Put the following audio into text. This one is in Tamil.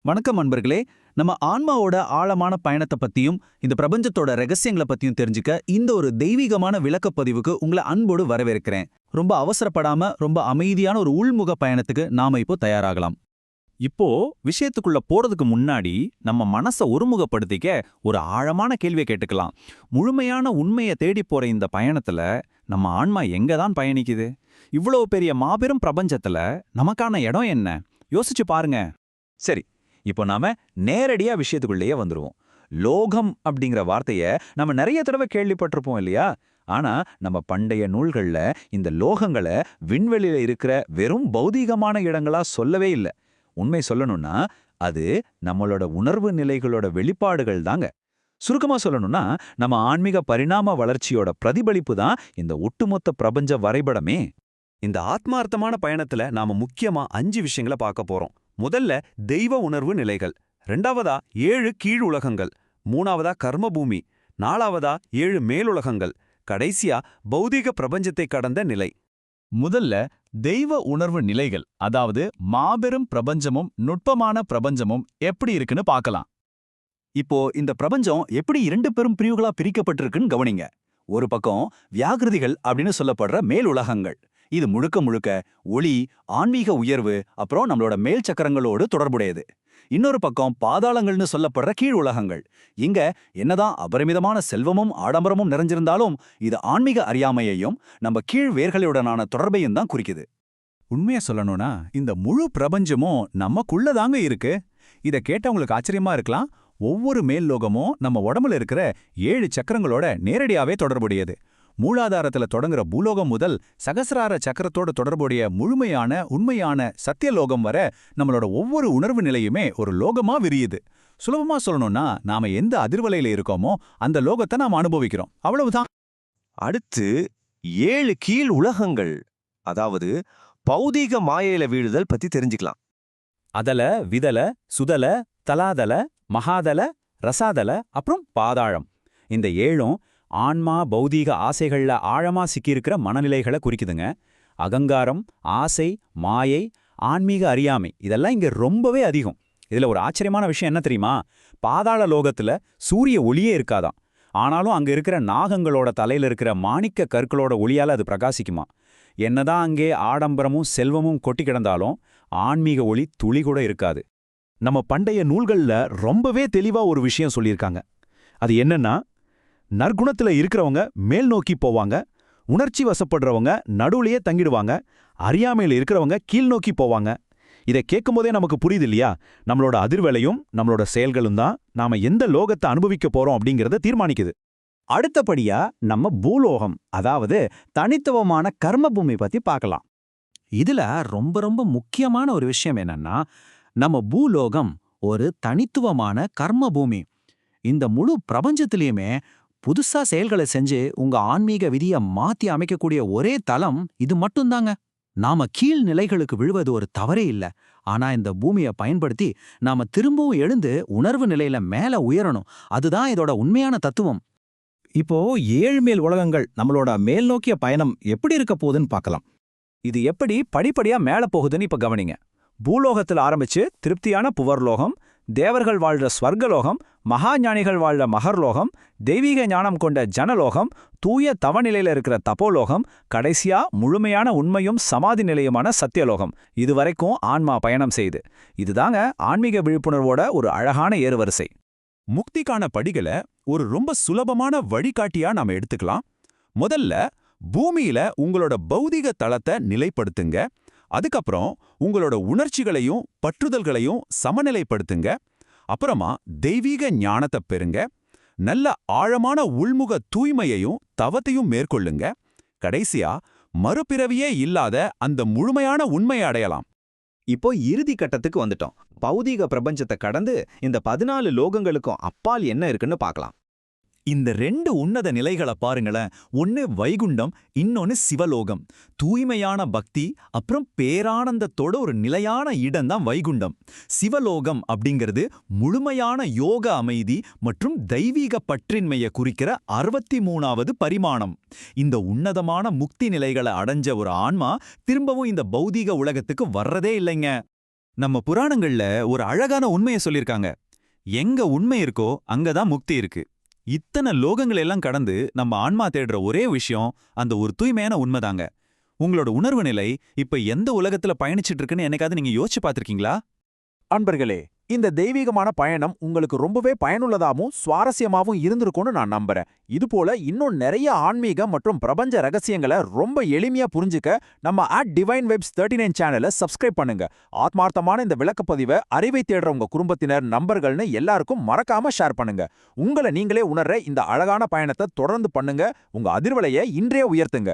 வணக்கம் அன்பர்களே. நம்ம ஆன்மாவோட ஆழமான பயணத்தை பத்தியும் இந்த பிரபஞ்சத்தோட ரகசியங்களை பத்தியும் தெரிஞ்சுக்க இந்த ஒரு தெய்வீகமான விளக்கப்பதிவுக்கு உங்களை அன்போடு வரவேற்கிறேன். ரொம்ப அவசரப்படாம ரொம்ப அமைதியான ஒரு உள்முக பயணத்துக்கு நாம இப்போ தயாராகலாம். இப்போ விஷயத்துக்குள்ள போறதுக்கு முன்னாடி நம்ம மனசை ஒருமுகப்படுத்திக்க ஒரு ஆழமான கேள்வியை கேட்டுக்கலாம். முழுமையான உண்மையை தேடி போற இந்த பயணத்துல நம்ம ஆன்மா எங்க தான் பயணிக்குது? இவ்வளவு பெரிய மாபெரும் பிரபஞ்சத்துல நமக்கான இடம் என்ன? யோசிச்சு பாருங்க. சரி, இப்போ நாம நேரடியா விஷயத்துக்குள்ளேயே வந்துருவோம். லோகம் அப்படிங்கிற வார்த்தைய நம்ம நிறைய தடவை கேள்விப்பட்டிருப்போம் இல்லையா? ஆனா நம்ம பண்டைய நூல்கள்ல இந்த லோகங்களை விண்வெளியில இருக்கிற வெறும் பௌதீகமான இடங்களா சொல்லவே இல்லை. உண்மை சொல்லணும்னா அது நம்மளோட உணர்வு நிலைகளோட வெளிப்பாடுகள் தாங்க. சுருக்கமா சொல்லணும்னா நம்ம ஆன்மீக பரிணாம வளர்ச்சியோட பிரதிபலிப்பு தான் இந்த ஒட்டுமொத்த பிரபஞ்ச வரைபடமே. இந்த ஆத்மார்த்தமான பயணத்துல நாம முக்கியமா 5 விஷயங்களை பார்க்க போறோம். முதல்ல தெய்வ உணர்வு நிலைகள், 2வதா 7 கீழ் உலகங்கள், 3வதா கர்மபூமி, 4வதா 7 மேலுலகங்கள், கடைசியா பௌதிக பிரபஞ்சத்தை கடந்த நிலை. முதல்ல தெய்வ உணர்வு நிலைகள், அதாவது மாபெரும் பிரபஞ்சமும் நுட்பமான பிரபஞ்சமும் எப்படி இருக்குன்னு பார்க்கலாம். இப்போ இந்த பிரபஞ்சம் எப்படி 2 பெரும் பிரிவுகளா பிரிக்கப்பட்டிருக்குன்னு கவனிங்க. ஒரு பக்கம் வியாகிருதிகள் அப்படின்னு சொல்லப்படுற மேலுலகங்கள். இது முழுக்க முழுக்க ஒளி, ஆன்மீக உயர்வு, அப்புறம் நம்மளோட மேல் சக்கரங்களோடு தொடர்புடையது. இன்னொரு பக்கம் பாதாளங்கள்னு சொல்லப்படுற கீழ் உலகங்கள். இங்க என்னதான் அபரிமிதமான செல்வமும் ஆடம்பரமும் நிறைஞ்சிருந்தாலும் இது ஆன்மீக அறியாமையையும் நம்ம கீழ் வேர்களுடனான தொடர்பையும் தான் குறிக்குது. உண்மையா சொல்லணும்னா இந்த முழு பிரபஞ்சமும் நமக்குள்ளதாங்க இருக்கு. இத கேட்டவங்களுக்கு ஆச்சரியமா இருக்கலாம். ஒவ்வொரு மேல் லோகமும் நம்ம உடம்புல இருக்கிற 7 சக்கரங்களோட நேரடியாவே தொடர்புடையது. மூலாதாரத்துல தொடங்குற பூலோகம் முதல் சகசிரார சக்கரத்தோட தொடர்புடைய முழுமையான உண்மையான சத்தியலோகம் வர நம்மளோட ஒவ்வொரு உணர்வு நிலையுமே ஒரு லோகமா விரியுது. சுலபமா சொல்லணும்னா நாம எந்த அதிர்வலையில இருக்கோமோ அந்த லோகத்தை நாம அனுபவிக்கிறோம், அவ்வளவுதான். அடுத்து 7 கீழ் உலகங்கள், அதாவது பௌதீக மாயையில வீழுதல் பத்தி தெரிஞ்சுக்கலாம். அதல, விதல, சுதல, தலாதல, மகாதல, ரசாதல, அப்புறம் பாதாளம். இந்த 7ம் ஆன்மா பௌதீக ஆசைகள்ல ஆழமா சிக்கியிருக்கிற மனநிலைகளை குறிக்குதுங்க. அகங்காரம், ஆசை, மாயை, ஆன்மீக அறியாமை இதெல்லாம் இங்க ரொம்பவே அதிகம். இதுல ஒரு ஆச்சரியமான விஷயம் என்ன தெரியுமா? பாதாள லோகத்துல சூரிய ஒளியே இருக்காதாம். ஆனாலும் அங்க இருக்கிற நாகங்களோட தலையில இருக்கிற மாணிக்க கற்களோட ஒளியால அது பிரகாசிக்குமா. என்னதான் அங்கே ஆடம்பரமும் செல்வமும் கொட்டி கிடந்தாலும் ஆன்மீக ஒளி துளி கூட இருக்காது. நம்ம பண்டைய நூல்கள்ல ரொம்பவே தெளிவா ஒரு விஷயம் சொல்லியிருக்காங்க. அது என்னன்னா, நற்குணத்துல இருக்கிறவங்க மேல் நோக்கி போவாங்க, உணர்ச்சி வசப்படுறவங்க நடுவுலயே தங்கிடுவாங்க, அறியாமையில இருக்கிறவங்க கீழ் நோக்கி போவாங்க. இதை கேட்கும் போதே நமக்கு புரியுது இல்லையா? நம்மளோட அதிர்வலையும் நம்மளோட செயல்களும் தான் நாம எந்த லோகத்தை அனுபவிக்க போறோம் அப்படிங்கறத தீர்மானிக்குது. அடுத்தபடியா நம்ம பூலோகம், அதாவது தனித்துவமான கர்மபூமி பத்தி பார்க்கலாம். இதுல ரொம்ப ரொம்ப முக்கியமான ஒரு விஷயம் என்னன்னா, நம்ம பூலோகம் ஒரு தனித்துவமான கர்மபூமி. இந்த முழு பிரபஞ்சத்திலயுமே புதுசா செயல்களை செஞ்சு உங்க ஆன்மீக விதிய மாத்தி அமைக்கக்கூடிய ஒரே தலம் இது மட்டும்தாங்க. நாம கீழ் நிலைகளுக்கு விழுவது ஒரு தவறே இல்ல. ஆனா இந்த பூமியை பயன்படுத்தி நாம திரும்பவும் எழுந்து உணர்வு நிலையில மேல உயரணும். அதுதான் இதோட உண்மையான தத்துவம். இப்போ 7 மேல் உலகங்கள் நம்மளோட மேல் நோக்கிய பயணம் எப்படி இருக்க போகுதுன்னு பார்க்கலாம். இது எப்படி படிப்படியா மேல போகுதுன்னு இப்ப கவனிங்க. பூலோகத்தில் ஆரம்பிச்சு திருப்தியான புவர்லோகம், தேவர்கள் வாழ்ற ஸ்வர்கலோகம், மகா ஞானிகள் வாழ்ற மகர்லோகம், தெய்வீக ஞானம் கொண்ட ஜனலோகம், தூய தவநிலையில இருக்கிற தபோலோகம், கடைசியா முழுமையான உண்மையும் சமாதி நிலையுமான சத்தியலோகம். இதுவரைக்கும் ஆன்மா பயணம் செய்து. இதுதாங்க ஆன்மீக விழிப்புணர்வோட ஒரு அழகான ஏறுவரிசை. முக்திக்கான படிகளை ஒரு ரொம்ப சுலபமான வழிகாட்டியா நாம எடுத்துக்கலாம். முதல்ல பூமியில உங்களோட பௌதிக தளத்தை நிலைப்படுத்துங்க. அதுக்கப்புறம் உங்களோட உணர்ச்சிகளையும் பற்றுதல்களையும் சமநிலைப்படுத்துங்க. அப்புறமா தெய்வீக ஞானத்தை பெறுங்க. நல்ல ஆழமான உள்முக தூய்மையையும் தவத்தையும் மேற்கொள்ளுங்க. கடைசியா மறுபிறவியே இல்லாத அந்த முழுமையான உண்மையை அடையலாம். இப்போ இறுதி கட்டத்துக்கு வந்துட்டோம். பௌதீக பிரபஞ்சத்தை கடந்து இந்த 14 லோகங்களுக்கும் அப்பால் என்ன இருக்குன்னு பார்க்கலாம். இந்த 2 உன்னத நிலைகளை பாருங்களேன். ஒன்னு வைகுண்டம், இன்னொன்னு சிவலோகம். தூய்மையான பக்தி அப்புறம் பேரானந்தத்தோட ஒரு நிலையான இடம்தான் வைகுண்டம். சிவலோகம் அப்படிங்கிறது முழுமையான யோக அமைதி மற்றும் தெய்வீக பற்றின்மையை குறிக்கிற 63வது பரிமாணம். இந்த உன்னதமான முக்தி நிலைகளை அடைஞ்ச ஒரு ஆன்மா திரும்பவும் இந்த பௌதீக உலகத்துக்கு வர்றதே இல்லைங்க. நம்ம புராணங்கள்ல ஒரு அழகான உண்மையை சொல்லிருக்காங்க. எங்க உண்மை இருக்கோ அங்கதான் முக்தி இருக்கு. இத்தனை லோகங்கள் எல்லாம் கடந்து நம்ம ஆன்மா தேடுற ஒரே விஷயம் அந்த ஒரு தூய்மையான உண்மைதாங்க. உங்களோட உணர்வு நிலை இப்ப எந்த உலகத்துல பயணிச்சிட்டு இருக்குன்னு என்னைக்காவது நீங்க யோசிச்சு பார்த்திருக்கீங்களா? அன்பர்களே, இந்த தெய்வீகமான பயணம் உங்களுக்கு ரொம்பவே பயனுள்ளதாவும் சுவாரஸ்யமாவும் இருந்திருக்கும்னு நான் நம்புறேன். இதுபோல இன்னும் நிறைய ஆன்மீக மற்றும் பிரபஞ்ச ரகசியங்களை ரொம்ப எளிமையா புரிஞ்சுக்க நம்ம @DivineVibes39 சேனலை சப்ஸ்கிரைப் பண்ணுங்க. ஆத்மார்த்தமான இந்த விளக்கப்பதிவை அறிவை தேடுற உங்க குடும்பத்தினர், நண்பர்கள்னு எல்லாருக்கும் மறக்காம ஷேர் பண்ணுங்க. உங்களை நீங்களே உணர்ற இந்த அழகான பயணத்தை தொடர்ந்து பண்ணுங்க. உங்க அதிர்வலையை இன்றே உயர்த்துங்க.